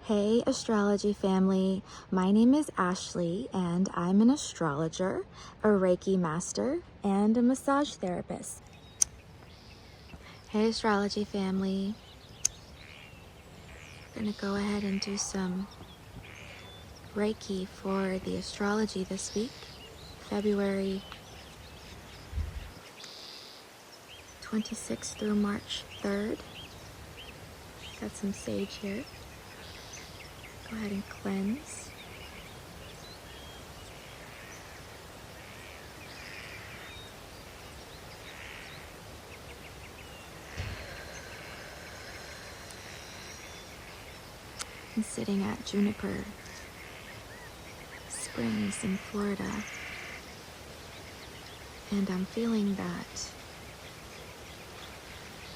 Hey Astrology family, my name is Ashleigh and I'm an astrologer, a Reiki master, and a massage therapist. Hey Astrology family, I'm gonna go ahead and do some Reiki for the astrology this week, February 26th through March 3rd. Got some sage here. Go ahead and cleanse. I'm sitting at Juniper Springs in Florida, and I'm feeling that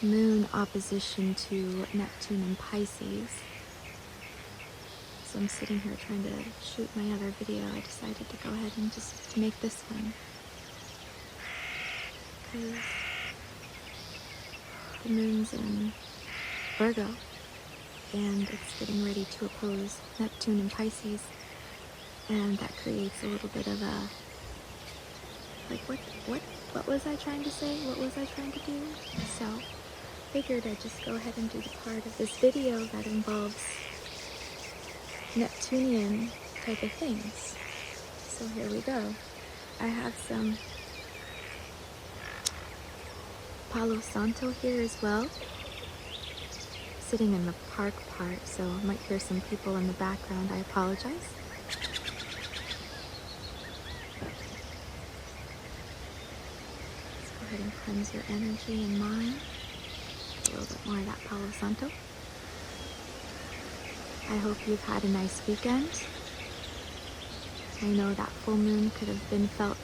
moon opposition to Neptune and Pisces. So I'm sitting here trying to shoot my other video. I decided to go ahead and just make this one because the moon's in Virgo and it's getting ready to oppose Neptune and Pisces, and that creates a little bit of a like what was I trying to say? What was I trying to do? So figured I'd just go ahead and do the part of this video that involves Neptunian type of things. So here we go. I have some Palo Santo here as well, sitting in the park part, so I might hear some people in the background. I apologize. Let's go ahead and cleanse your energy and mind. A little bit more of that Palo Santo. I hope you've had a nice weekend. I know that full moon could have been felt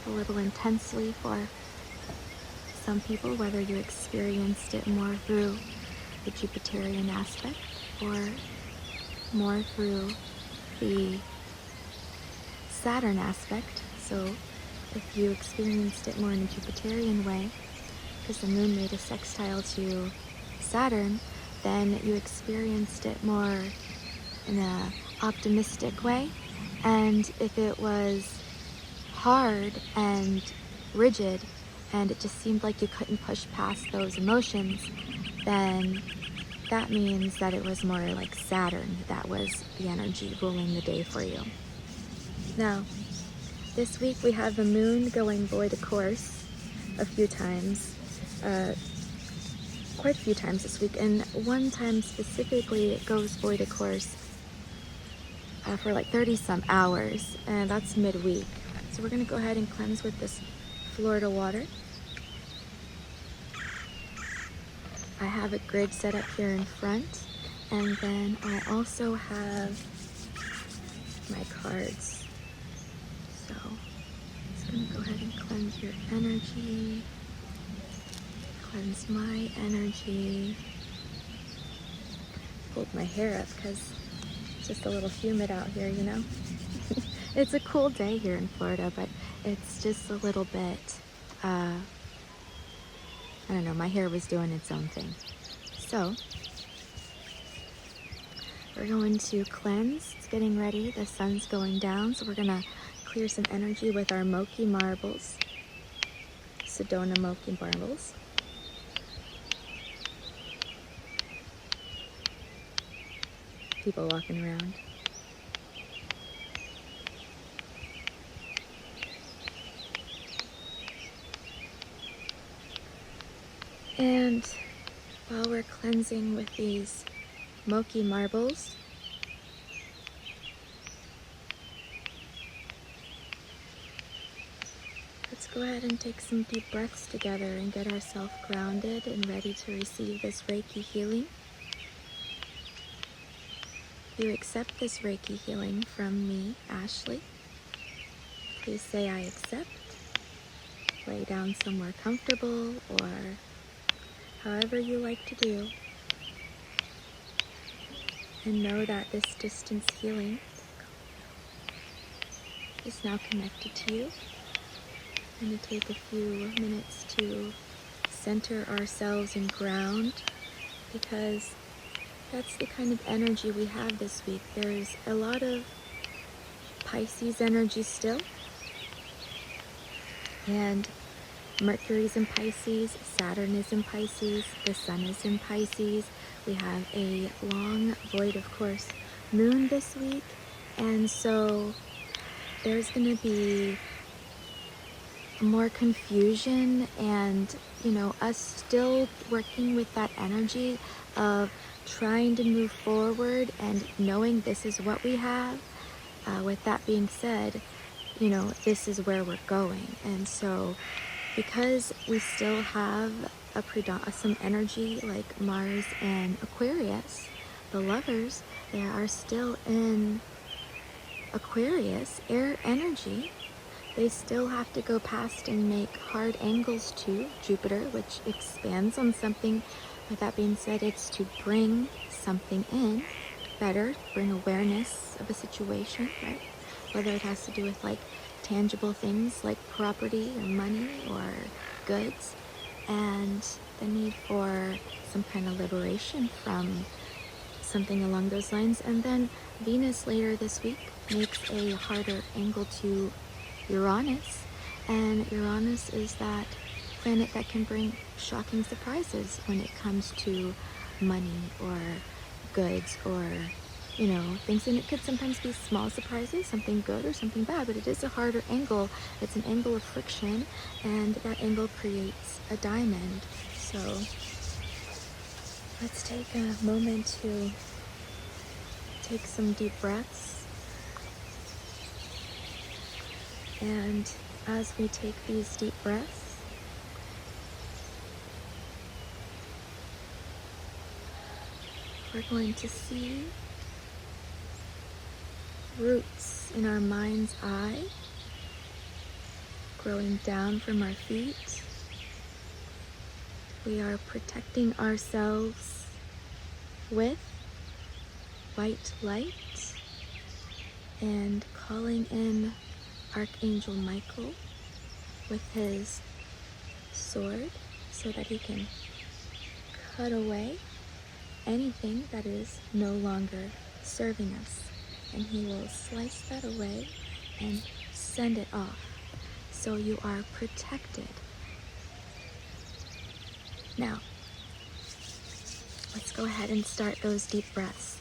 a little intensely for some people, whether you experienced it more through the Jupiterian aspect or more through the Saturn aspect. So if you experienced it more in a Jupiterian way, because the moon made a sextile to Saturn, then you experienced it more in an optimistic way. And if it was hard and rigid and it just seemed like you couldn't push past those emotions, then that means that it was more like Saturn that was the energy ruling the day for you. Now, this week we have the moon going void of course a few times, quite a few times this week, and one time specifically it goes void of course for like 30 some hours, and that's midweek. So we're going to go ahead and cleanse with this Florida water. I have a grid set up here in front, and then I also have my cards. So it's going to go ahead and cleanse your energy, cleanse my energy. Pulled my hair up because it's just a little humid out here, you know. It's a cool day here in Florida, but it's just a little bit, I don't know, my hair was doing its own thing. So we're going to cleanse. It's getting ready. The sun's going down, so we're going to clear some energy with our Mochi marbles, Sedona Mochi marbles. People walking around. And while we're cleansing with these Mochi marbles, let's go ahead and take some deep breaths together and get ourselves grounded and ready to receive this Reiki healing. If you accept this Reiki healing from me, Ashleigh, please say I accept. Lay down somewhere comfortable or however you like to do, and know that this distance healing is now connected to you. I'm going to take a few minutes to center ourselves and ground, because that's the kind of energy we have this week. There's a lot of Pisces energy still, and Mercury's in Pisces, Saturn is in Pisces, the Sun is in Pisces. We have a long void, of course, moon this week, and so there's going to be more confusion and, us still working with that energy of trying to move forward and knowing this is what we have. With that being said, this is where we're going. And so because we still have some energy like Mars and Aquarius, the lovers, they are still in Aquarius, air energy. They still have to go past and make hard angles to Jupiter, which expands on something. With that being said, it's to bring something in better, bring awareness of a situation, right? Whether it has to do with like tangible things like property or money or goods, and the need for some kind of liberation from something along those lines. And then Venus later this week makes a harder angle to Uranus, and Uranus is that planet that can bring shocking surprises when it comes to money or goods or things. And it could sometimes be small surprises, something good or something bad, but it is a harder angle. It's an angle of friction, and that angle creates a diamond. So let's take a moment to take some deep breaths. And as we take these deep breaths, we're going to see roots in our mind's eye growing down from our feet. We are protecting ourselves with white light and calling in Archangel Michael with his sword so that he can cut away anything that is no longer serving us. And he will slice that away and send it off. So you are protected. Now, let's go ahead and start those deep breaths.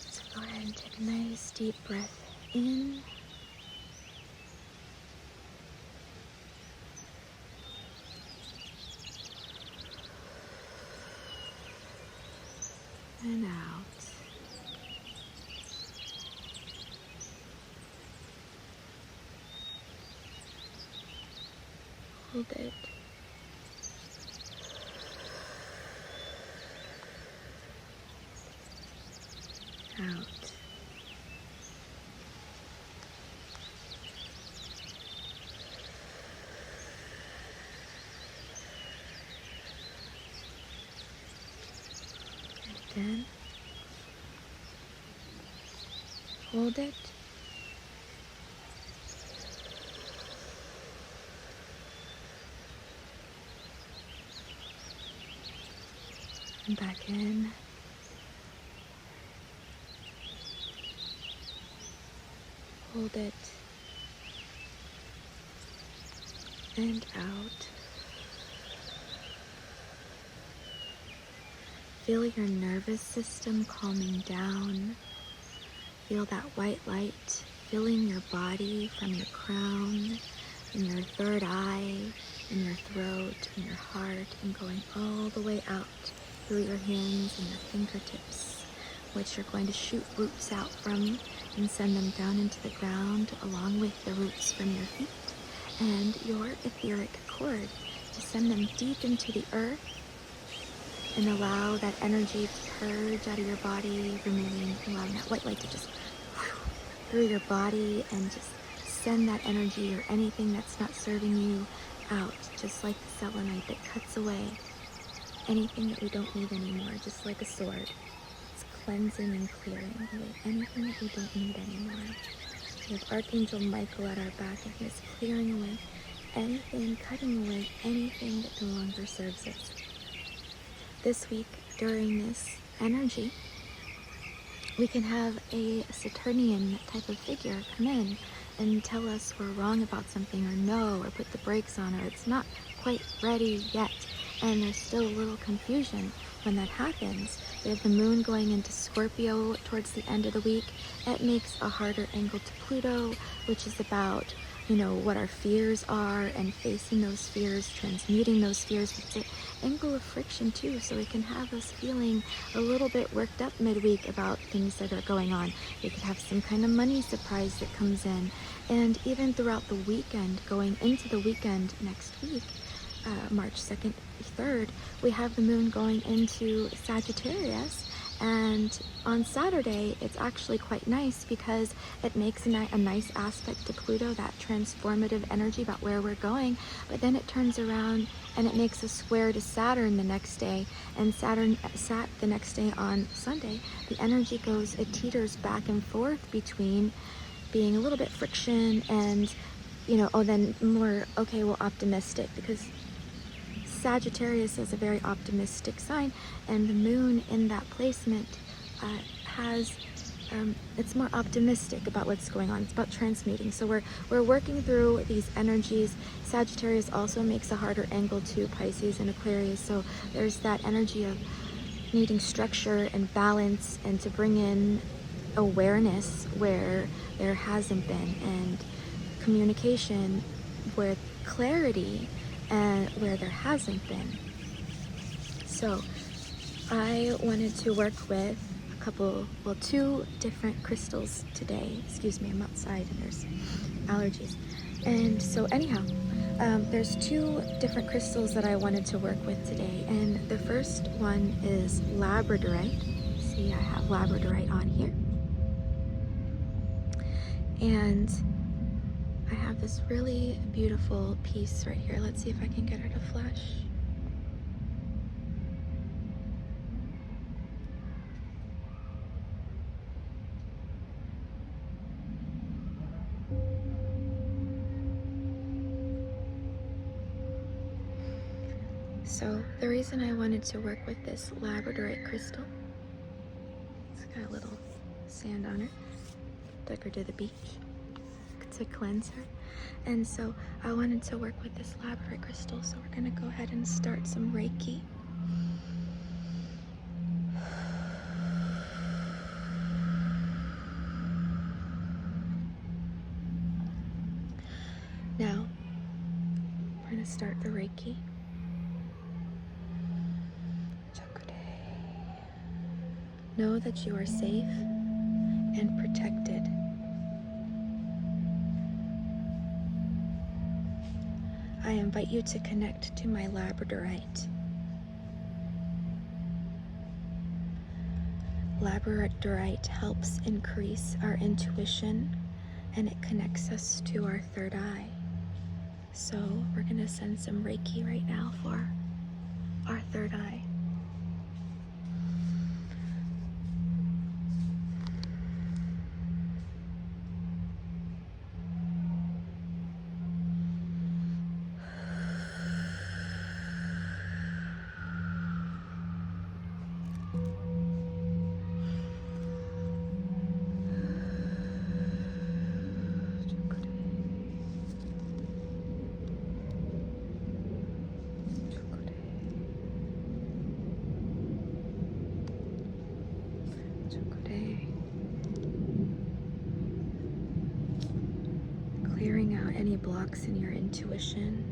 So go ahead and take a nice deep breath in. And out. Hold it. Out. Again. Hold it. And back in. Hold it. And out. Feel your nervous system calming down. Feel that white light filling your body from your crown, in your third eye, in your throat, in your heart, and going all the way out through your hands and your fingertips, which you're going to shoot roots out from and send them down into the ground along with the roots from your feet and your etheric cord, to send them deep into the earth and allow that energy to purge out of your body, allowing that white light to just through your body and just send that energy or anything that's not serving you out, just like the selenite that cuts away anything that we don't need anymore, just like a sword. It's cleansing and clearing away anything that we don't need anymore. We have Archangel Michael at our back, and he is clearing away anything, cutting away anything that no longer serves us. this week during this energy, we can have a Saturnian type of figure come in and tell us we're wrong about something, or no, or put the brakes on, or it's not quite ready yet. And there's still a little confusion when that happens. We have the moon going into Scorpio towards the end of the week. It makes a harder angle to Pluto, which is about, you know, what our fears are and facing those fears, transmuting those fears. It's an angle of friction too, so it can have us feeling a little bit worked up midweek about things that are going on. We could have some kind of money surprise that comes in. And even throughout the weekend, going into the weekend next week, March 2nd, 3rd, we have the moon going into Sagittarius, and on Saturday it's actually quite nice because it makes a nice aspect to Pluto, that transformative energy about where we're going, but then it turns around and it makes a square to Saturn the next day, and Saturn sat the next day on Sunday. The energy goes, it teeters back and forth between being a little bit friction and, you know, oh, then more, okay, well, optimistic, because Sagittarius is a very optimistic sign, and the moon in that placement has, it's more optimistic about what's going on. It's about transmuting. So we're working through these energies. Sagittarius also makes a harder angle to Pisces and Aquarius. So there's that energy of needing structure and balance, and to bring in awareness where there hasn't been, and communication with clarity and where there hasn't been. So I wanted to work with two different crystals today. Excuse me, I'm outside and there's allergies. And so anyhow, there's two different crystals that I wanted to work with today. And the first one is labradorite. See, I have labradorite on here. And I have this really beautiful piece right here. Let's see if I can get her to flash. So the reason I wanted to work with this labradorite crystal, it's got a little sand on her, took her to the beach to cleanse her. And so I wanted to work with this labradorite crystal, so we're gonna go ahead and start some Reiki. Now, we're gonna start the Reiki. Know that you are safe and protected. I invite you to connect to my labradorite. Labradorite helps increase our intuition, and it connects us to our third eye. So we're gonna send some Reiki right now for our third eye. Clearing out any blocks in your intuition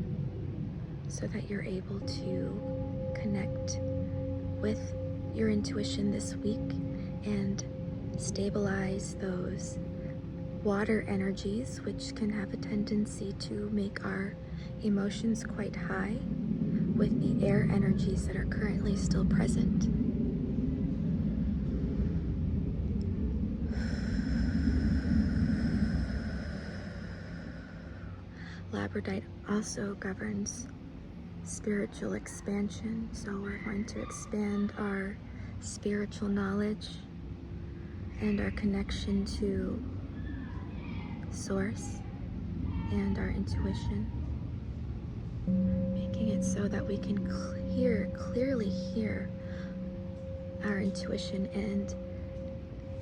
so that you're able to connect with your intuition this week and stabilize those water energies, which can have a tendency to make our emotions quite high, with the air energies that are currently still present. Labradorite also governs spiritual expansion, so we're going to expand our spiritual knowledge and our connection to Source and our intuition, making it so that we can clearly hear our intuition and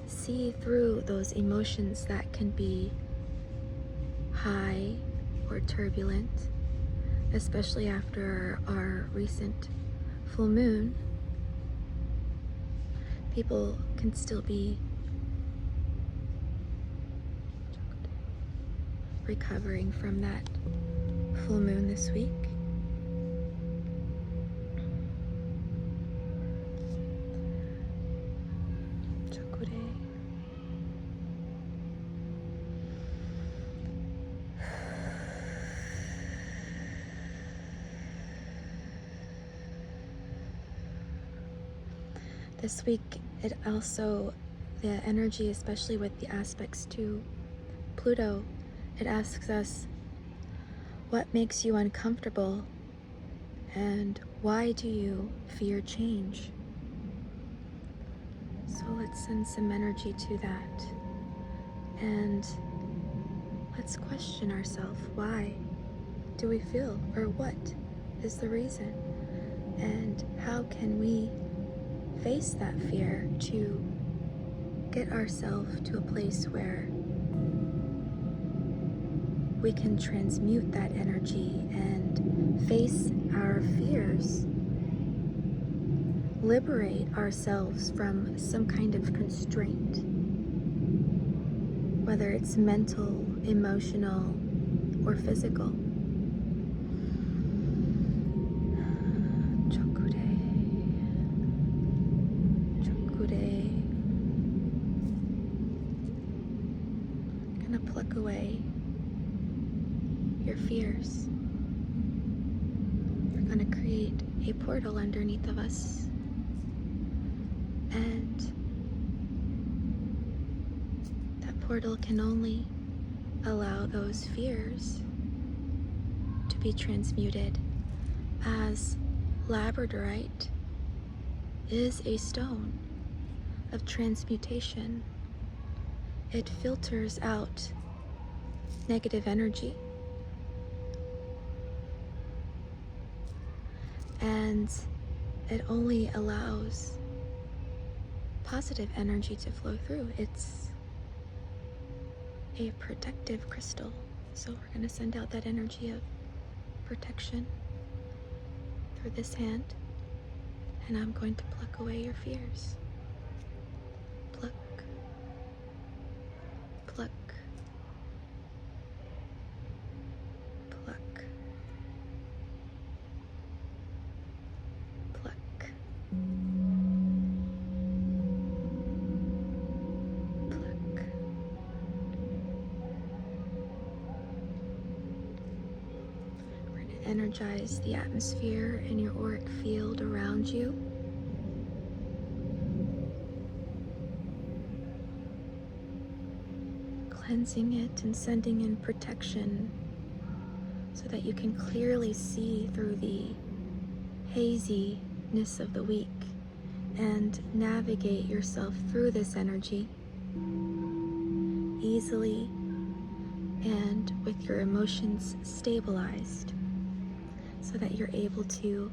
see through those emotions that can be high or turbulent, especially after our recent full moon. People can still be recovering from that full moon this week. This week, it also, the energy, especially with the aspects to Pluto, it asks us, what makes you uncomfortable and why do you fear change? So let's send some energy to that and let's question ourselves. Why do we feel, or what is the reason? And how can we face that fear to get ourselves to a place where we can transmute that energy and face our fears, liberate ourselves from some kind of constraint, whether it's mental, emotional, or physical. Gonna pluck away your fears. We're gonna create a portal underneath of us, and that portal can only allow those fears to be transmuted, as labradorite is a stone of transmutation. It filters out negative energy, and it only allows positive energy to flow through. It's a protective crystal, so we're going to send out that energy of protection through this hand, and I'm going to pluck away your fears. Pluck, pluck, pluck, pluck. Pluck. We're going to energize the atmosphere and your auric field around you. Cleansing it and sending in protection so that you can clearly see through the haziness of the week and navigate yourself through this energy easily and with your emotions stabilized, so that you're able to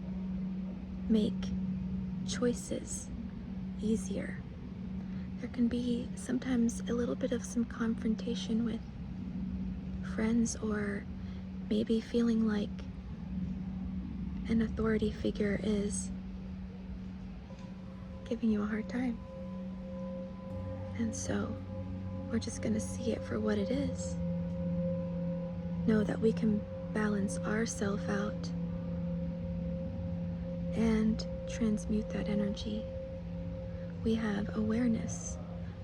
make choices easier. There can be sometimes a little bit of some confrontation with friends, or maybe feeling like an authority figure is giving you a hard time. And so we're just going to see it for what it is. Know that we can balance ourselves out and transmute that energy. We have awareness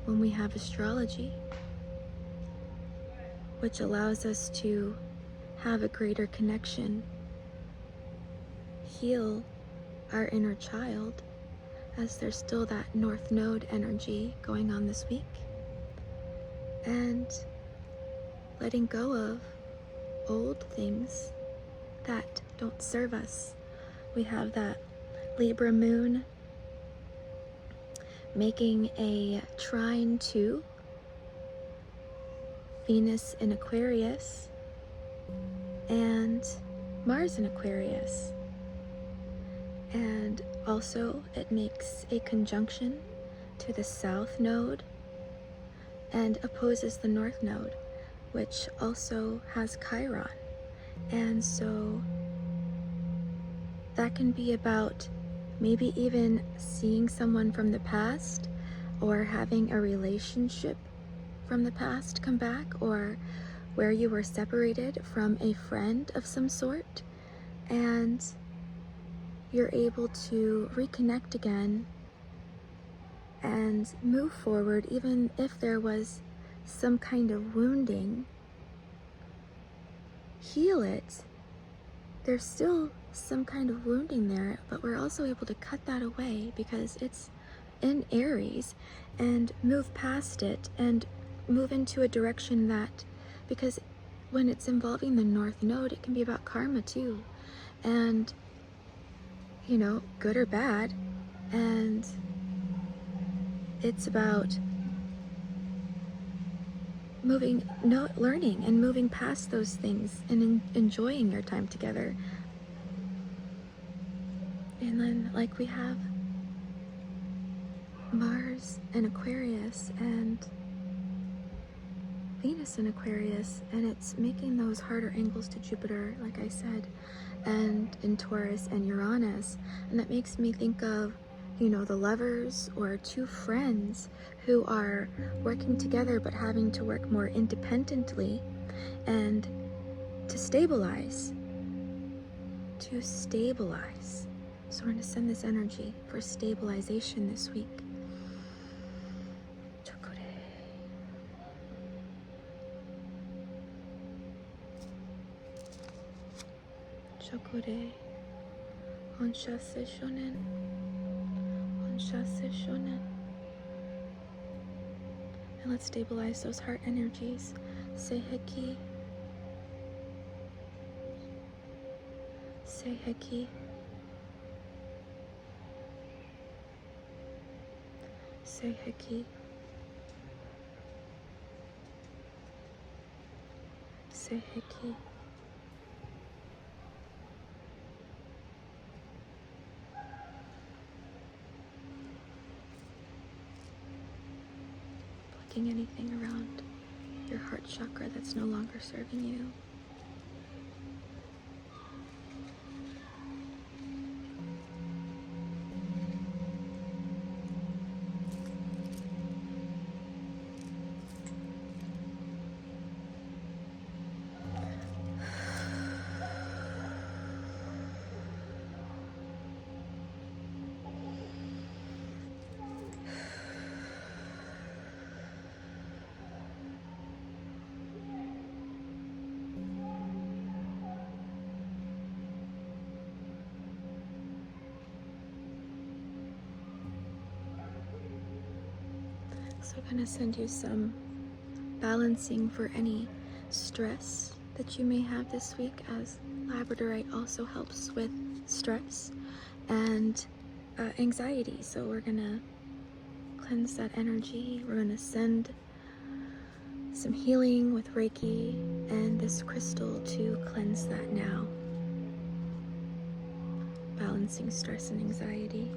when we have astrology, which allows us to have a greater connection, heal our inner child, as there's still that North Node energy going on this week, and letting go of old things that don't serve us. We have that Libra moon making a trine to Venus in Aquarius and Mars in Aquarius. And Also, it makes a conjunction to the south node and opposes the north node, which also has Chiron. And so that can be about maybe even seeing someone from the past, or having a relationship from the past come back, or where you were separated from a friend of some sort, and you're able to reconnect again and move forward. Even if there was some kind of wounding, heal it. There's still some kind of wounding there, but we're also able to cut that away because it's in Aries, and move past it and move into a direction that, because when it's involving the north node, it can be about karma too, and you know, good or bad, and it's about learning and moving past those things and enjoying your time together. And then, like, we have Mars in Aquarius and Venus in Aquarius, and it's making those harder angles to Jupiter, like I said, and in Taurus and Uranus. And that makes me think of, you know, the lovers or two friends who are working together but having to work more independently, and to stabilize. So we're going to send this energy for stabilization this week. Chokore, onshase shonen, onshase shonen. And let's stabilize those heart energies. Seiheki, seiheki, seiheki, seiheki. Plucking anything around your heart chakra that's no longer serving you. So I'm going to send you some balancing for any stress that you may have this week, as Labradorite also helps with stress and anxiety. So we're going to cleanse that energy. We're going to send some healing with Reiki and this crystal to cleanse that now. Balancing stress and anxiety.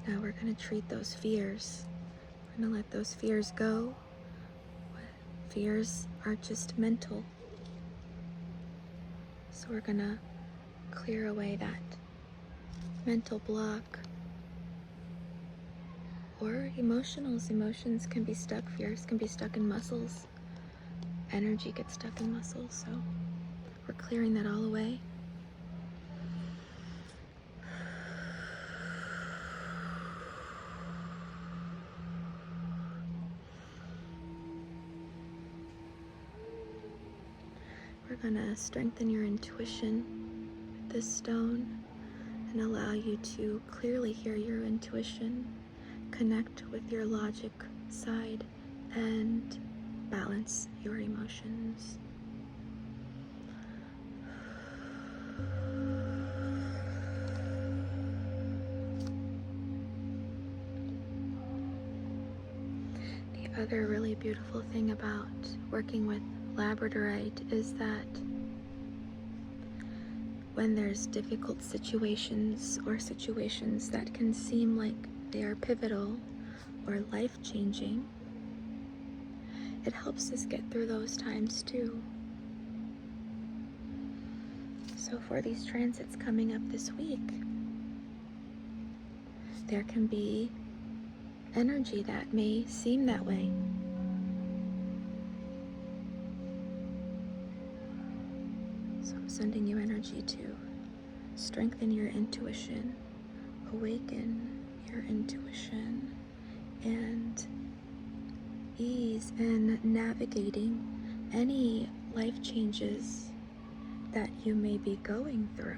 Now we're going to treat those fears. We're going to let those fears go. Fears are just mental. So we're going to clear away that mental block. Or emotionals. Emotions can be stuck. Fears can be stuck in muscles. Energy gets stuck in muscles. So we're clearing that all away. We're gonna strengthen your intuition with this stone and allow you to clearly hear your intuition, connect with your logic side, and balance your emotions. The other really beautiful thing about working with labradorite is that when there's difficult situations or situations that can seem like they are pivotal or life-changing, it helps us get through those times too. So for these transits coming up this week, there can be energy that may seem that way. So I'm sending you energy to strengthen your intuition, awaken your intuition, and ease in navigating any life changes that you may be going through.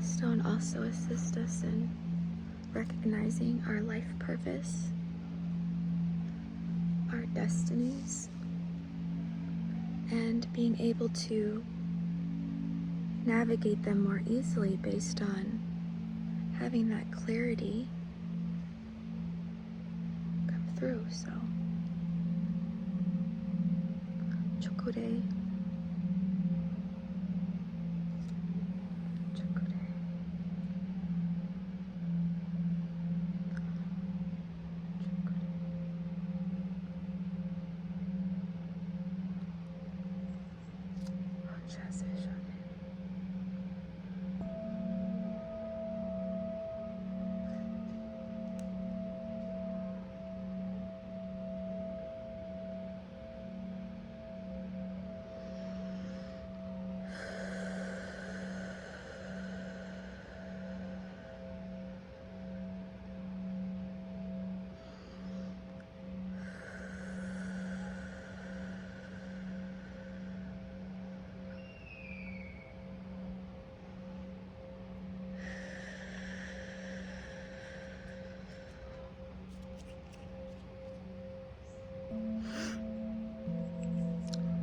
Stone also assists us in recognizing our life purpose, our destinies, and being able to navigate them more easily based on having that clarity come through. So, Chokure.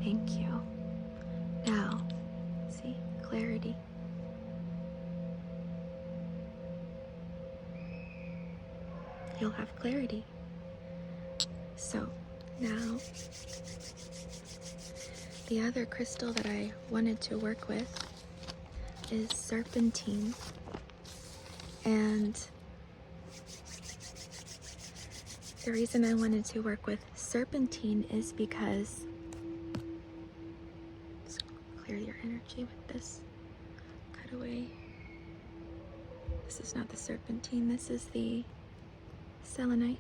Thank you. Now, see, clarity. You'll have clarity. So, now, the other crystal that I wanted to work with is serpentine. And the reason I wanted to work with serpentine is because, let's clear your energy with this cutaway. This is not the serpentine, this is the selenite.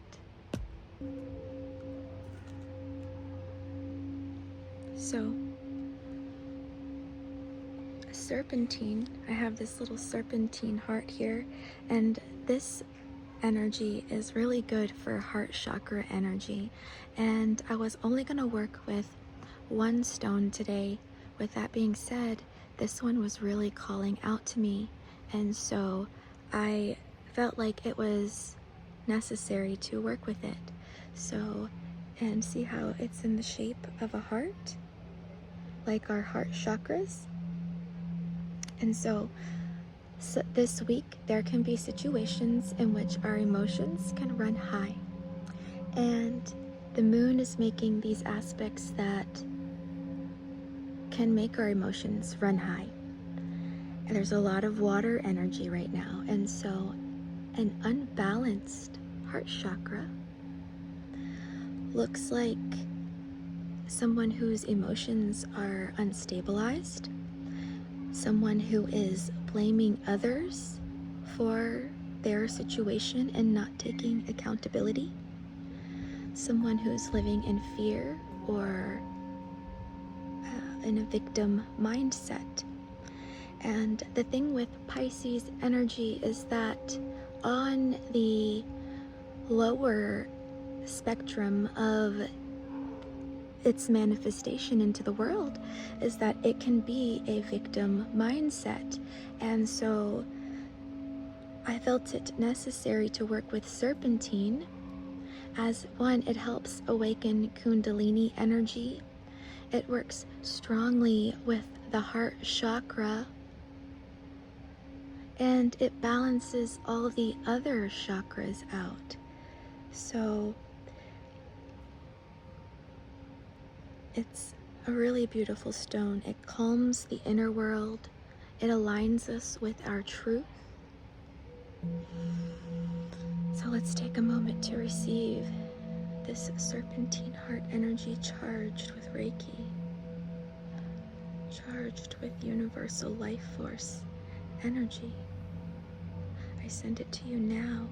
So, serpentine, I have this little serpentine heart here, and this energy is really good for heart chakra energy. And I was only going to work with one stone today. With that being said, this one was really calling out to me, and so I felt like it was necessary to work with it. So, and see how it's in the shape of a heart, like our heart chakras. And so this week there can be situations in which our emotions can run high, and the moon is making these aspects that can make our emotions run high. there's a lot of water energy right now, and so an unbalanced heart chakra looks like someone whose emotions are unstabilized, someone who is blaming others for their situation and not taking accountability, someone who's living in fear or in a victim mindset. And the thing with Pisces energy is that on the lower spectrum of its manifestation into the world is that it can be a victim mindset. And so I felt it necessary to work with serpentine as one, it helps awaken Kundalini energy. It works strongly with the heart chakra, and it balances all the other chakras out. So it's a really beautiful stone. It calms the inner world. It aligns us with our truth. So let's take a moment to receive this serpentine heart energy charged with Reiki, charged with universal life force energy. I send it to you now.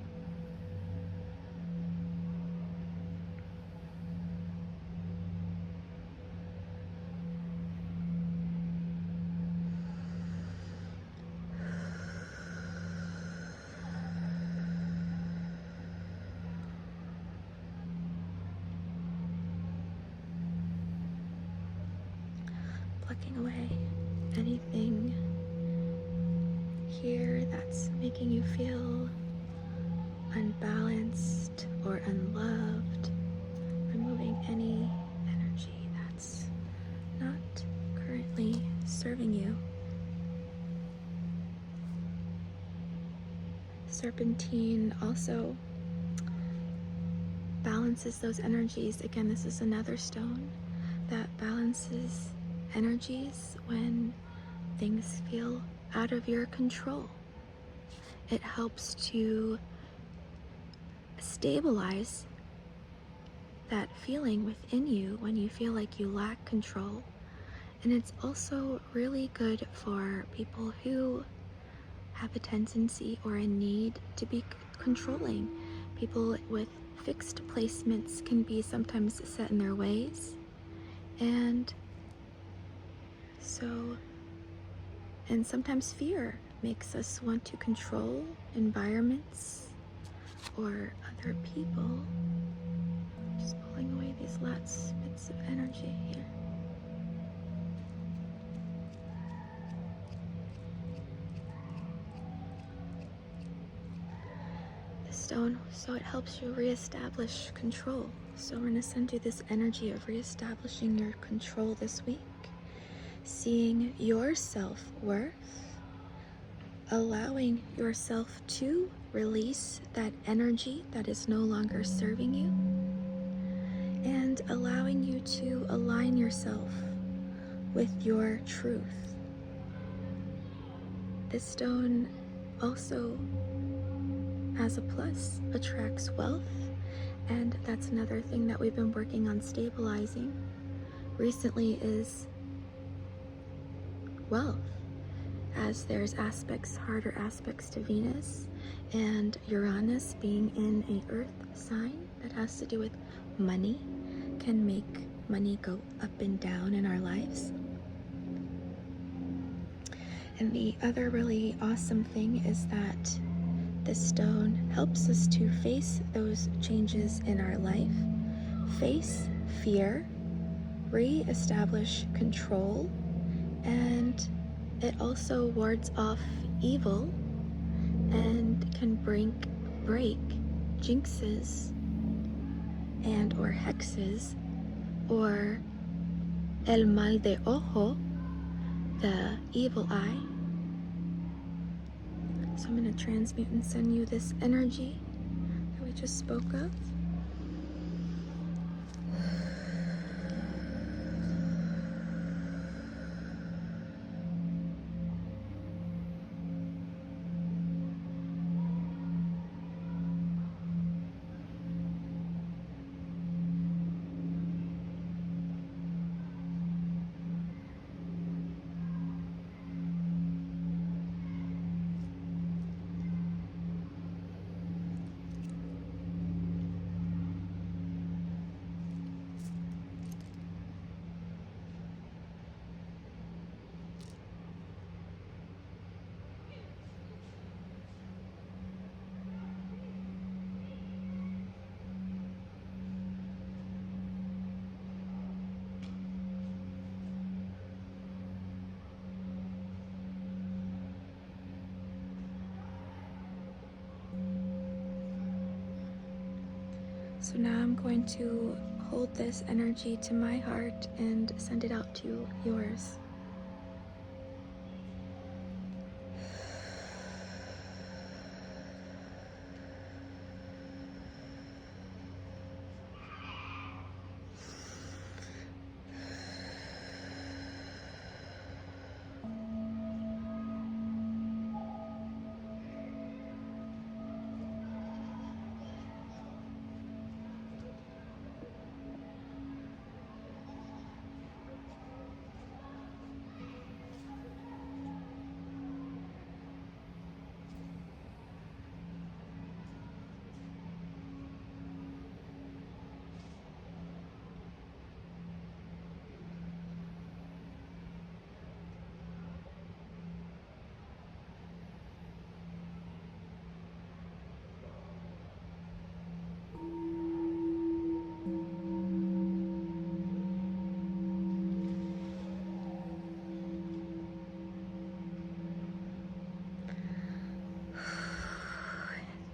Plucking away anything here that's making you feel unbalanced or unloved, removing any energy that's not currently serving you. Serpentine also balances those energies. Again, this is another stone that balances energies when things feel out of your control. It helps to stabilize that feeling within you when you feel like you lack control. And it's also really good for people who have a tendency or a need to be controlling. People with fixed placements can be sometimes set in their ways. And sometimes fear makes us want to control environments or other people. Just pulling away these last bits of energy here. The stone, so it helps you reestablish control. So we're going to send you this energy of reestablishing your control this week. Seeing your self-worth, allowing yourself to release that energy that is no longer serving you, and allowing you to align yourself with your truth. This stone also, as a plus, attracts wealth, and that's another thing that we've been working on stabilizing recently is wealth, as there's harder aspects to Venus and Uranus being in an earth sign that has to do with money, can make money go up and down in our lives. And the other really awesome thing is that this stone helps us to face those changes in our life, face fear, re-establish control, and it also wards off evil and can break jinxes and or hexes, or el mal de ojo, the evil eye. So I'm going to transmute and send you this energy that we just spoke of. So now I'm going to hold this energy to my heart and send it out to yours.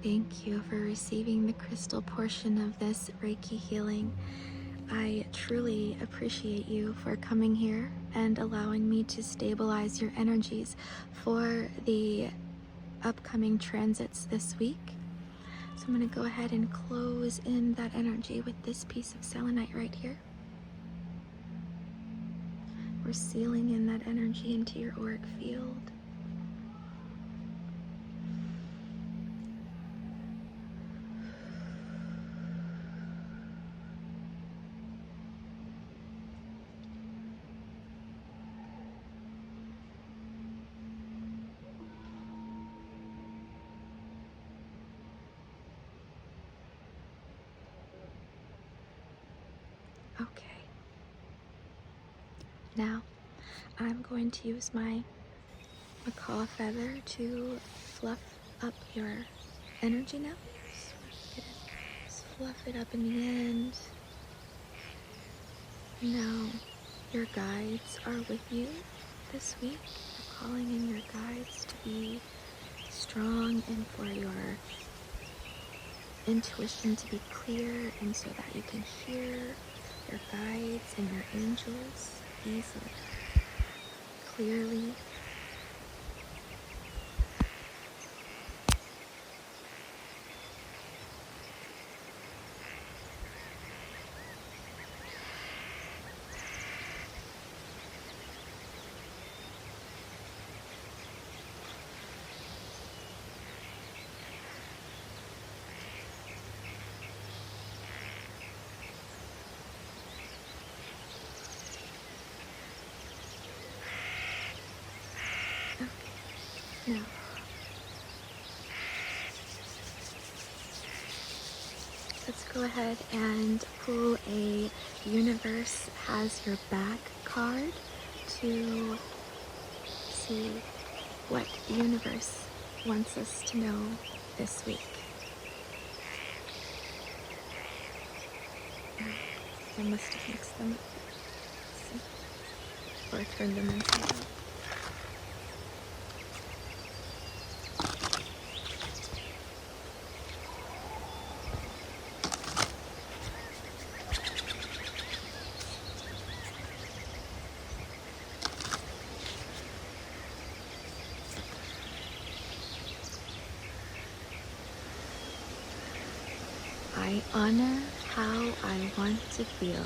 Thank you for receiving the crystal portion of this Reiki healing. I truly appreciate you for coming here and allowing me to stabilize your energies for the upcoming transits this week. So I'm going to go ahead and close in that energy with this piece of selenite right here. We're sealing in that energy into your auric field. Okay. Now, I'm going to use my macaw feather to fluff up your energy now. Just fluff it up in the end. Now, your guides are with you this week. You're calling in your guides to be strong and for your intuition to be clear, and so that you can hear your guides and your angels easily, clearly. Now, let's go ahead and pull a Universe Has Your Back card to see what the universe wants us to know this week. I must have mixed them up. Or turned them inside out. I honor how I want to feel.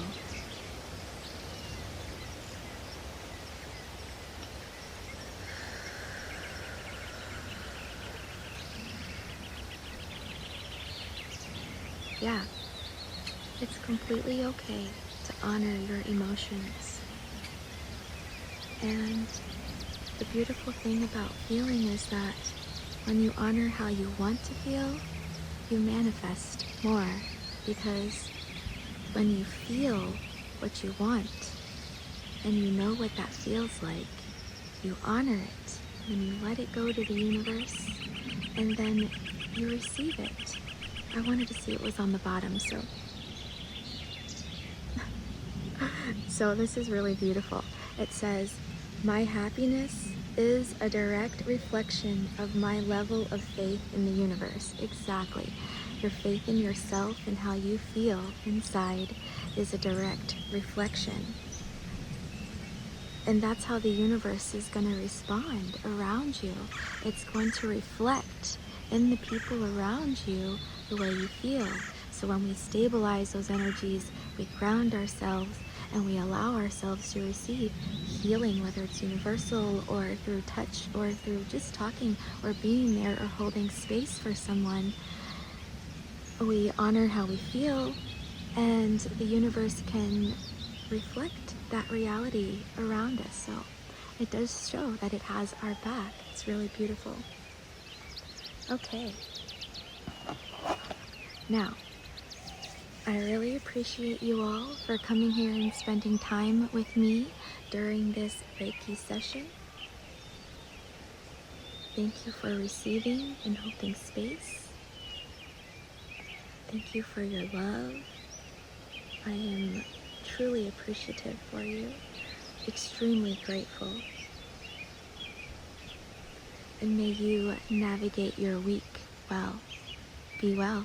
Yeah, it's completely okay to honor your emotions. And the beautiful thing about feeling is that when you honor how you want to feel, you manifest more, because when you feel what you want and you know what that feels like, you honor it and you let it go to the universe, and then you receive it. I wanted to see it was on the bottom, so this is really beautiful. It says, "My happiness is a direct reflection of my level of faith in the universe." Exactly. Your faith in yourself and how you feel inside is a direct reflection. And that's how the universe is going to respond around you. It's going to reflect in the people around you the way you feel. So when we stabilize those energies, we ground ourselves and we allow ourselves to receive healing, whether it's universal or through touch or through just talking or being there or holding space for someone. We honor how we feel, and the universe can reflect that reality around us. So it does show that it has our back. It's really beautiful. Okay. Now, I really appreciate you all for coming here and spending time with me during this Reiki session. Thank you for receiving and holding space. Thank you for your love. I am truly appreciative for you, extremely grateful. And may you navigate your week well. Be well.